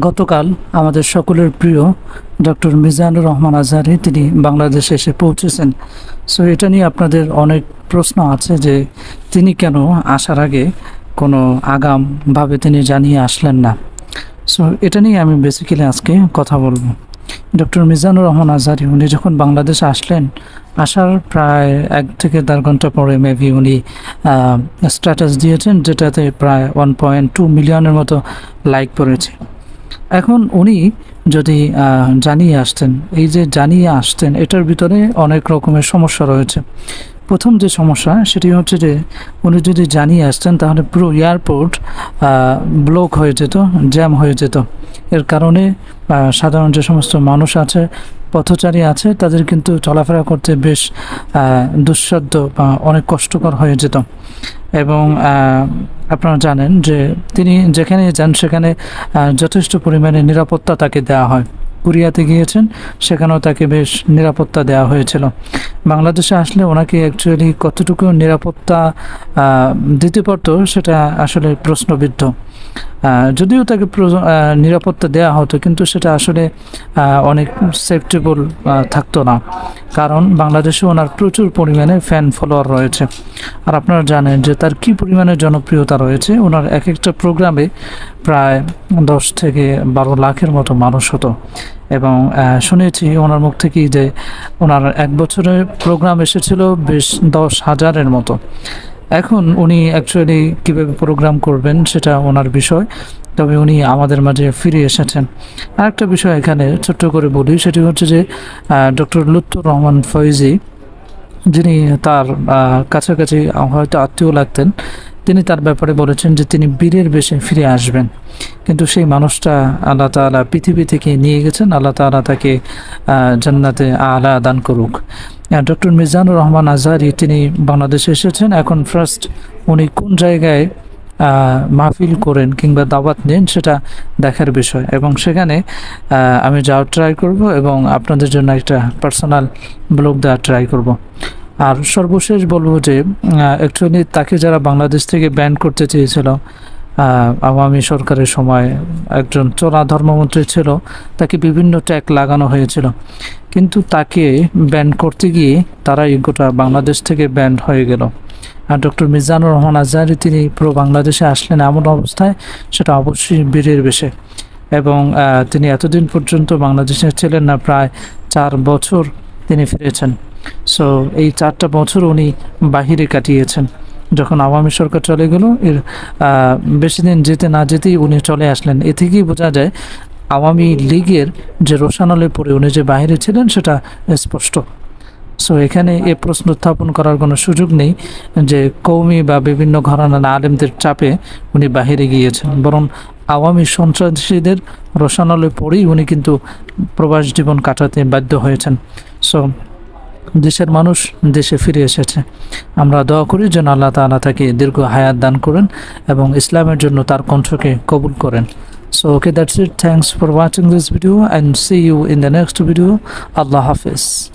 গতকাল আমাদের সকলের প্রিয় ডক্টর মিজানুর রহমান আজহারি তিনি বাংলাদেশে এসে পৌঁছেছেন। সো এটা নিয়ে আপনাদের অনেক প্রশ্ন আছে যে তিনি কেন আসার আগে কোনো আগামভাবে তিনি জানিয়ে আসলেন না। সো এটা নিয়ে আমি বেসিক্যালি আজকে কথা বলবো। ডক্টর মিজানুর রহমান আজহারি উনি যখন বাংলাদেশে আসলেন, আসার প্রায় 1 থেকে 1.5 ঘন্টা পরে মেবি উনি স্ট্যাটাস দিয়েছেন, যেটাতে প্রায় 1.2 মিলিয়নের মতো লাইক পড়েছে। এখন উনি যদি জানিয়ে আসতেন, এই যে জানিয়ে আসতেন, এটার ভিতরে অনেক রকমের সমস্যা রয়েছে। প্রথম যে সমস্যা সেটি হচ্ছে যে উনি যদি জানিয়ে আসতেন তাহলে পুরো এয়ারপোর্ট ব্লক হয়ে যেত, জ্যাম হয়ে যেত। এর কারণে সাধারণ যে সমস্ত মানুষ আছে, পথচারী আছে, তাদের কিন্তু চলাফেরা করতে বেশ দুঃসাধ্য বা অনেক কষ্টকর হয়ে যেত। এবং আপনারা জানেন যে তিনি যেখানে যান সেখানে যথেষ্ট পরিমাণে নিরাপত্তা তাকে দেওয়া হয়। কোরিয়াতে গিয়েছেন, সেখানেও তাকে বেশ নিরাপত্তা দেওয়া হয়েছিল। বাংলাদেশে আসলে ওনাকে অ্যাকচুয়ালি কতটুকু নিরাপত্তা দিতে পারতো সেটা আসলে প্রশ্নবিদ্ধ। যদিও তাকে নিরাপত্তা দেওয়া হতো, কিন্তু সেটা আসলে অনেক সেফটেবল থাকতো না, কারণ বাংলাদেশে ওনার প্রচুর পরিমাণে ফ্যান ফলোয়ার রয়েছে। আর আপনারা জানেন যে তার কী পরিমাণে জনপ্রিয়তা রয়েছে। ওনার এক একটা প্রোগ্রামে প্রায় 10 থেকে 12 লাখের মতো মানুষ হতো। এবং শুনেছি ওনার মুখ থেকেই যে ওনার 1 বছরের প্রোগ্রাম এসেছিল বেশ 10,000-এর মতো। এখন উনি অ্যাকচুয়ালি কীভাবে প্রোগ্রাম করবেন সেটা ওনার বিষয়, তবে উনি আমাদের মাঝে ফিরে এসেছেন। আরেকটা বিষয় এখানে ছোট্ট করে বলি, সেটি হচ্ছে যে ডক্টর লুৎফর রহমান ফয়েজী, যিনি তার কাছাকাছি হয়তো আত্মীয় লাগতেন, তিনি তার ব্যাপারে বলেছেন যে তিনি বীরের বেশে ফিরে আসবেন। কিন্তু সেই মানুষটা আল্লাহ তাআলা পৃথিবী থেকে নিয়ে গেছেন। আল্লাহ তাআলা তাকে জান্নাতে আলা দান করুক। ডক্টর মিজানুর রহমান আজহারি তিনি বাংলাদেশে এসেছেন। এখন ফার্স্ট উনি কোন জায়গায় মাহফিল করেন কিংবা দাওয়াত নেন সেটা দেখার বিষয়, এবং সেখানে আমি যাওয়ার ট্রাই করব এবং আপনাদের জন্য একটা পার্সোনাল ব্লগ দেওয়ার ট্রাই করব। আর সর্বশেষ বলবো যে অ্যাকচুয়ালি তাকে যারা বাংলাদেশ থেকে ব্যান করতে চেয়েছিল, আওয়ামী সরকারের সময় একজন চোরা ধর্মমন্ত্রী ছিল, তাকে বিভিন্ন ট্যাগ লাগানো হয়েছিল, কিন্তু তাকে ব্যান করতে গিয়ে তারাই গোটা বাংলাদেশ থেকে ব্যান হয়ে গেল। আর ডক্টর মিজানুর রহমান আজহারি তিনি পুরো বাংলাদেশে আসলেন এমন অবস্থায়, সেটা অবশ্যই বীরের বেশে। এবং তিনি এতদিন পর্যন্ত বাংলাদেশে ছিলেন না, প্রায় 4 বছর তিনি ফিরেছেন। সো এই 4টা বছর উনি বাহিরে কাটিয়েছেন। যখন আওয়ামী সরকার চলে গেল, এর বেশি দিন যেতে না যেতেই উনি চলে আসলেন। এ থেকেই বোঝা যায় আওয়ামী লীগের যে রোষানলে পড়ে উনি যে বাহিরে ছিলেন সেটা স্পষ্ট। সো এখানে এ প্রশ্ন উত্থাপন করার কোনো সুযোগ নেই যে কৌমি বা বিভিন্ন ঘরানার আলেমদের চাপে উনি বাহিরে গিয়েছেন, বরং আওয়ামী সন্ত্রাসীদের রোষানলে পড়েই উনি কিন্তু প্রবাস জীবন কাটাতে বাধ্য হয়েছেন। সো দেশের মানুষ দেশে ফিরে এসেছে। আমরা দোয়া করি যেন আল্লাহ তাআলা তাকে দীর্ঘ হায়াত দান করেন এবং ইসলামের জন্য তার কণ্ঠকে কবুল করেন। So okay, that's it. Thanks for watching this video and see you in the next video. Allah Hafiz.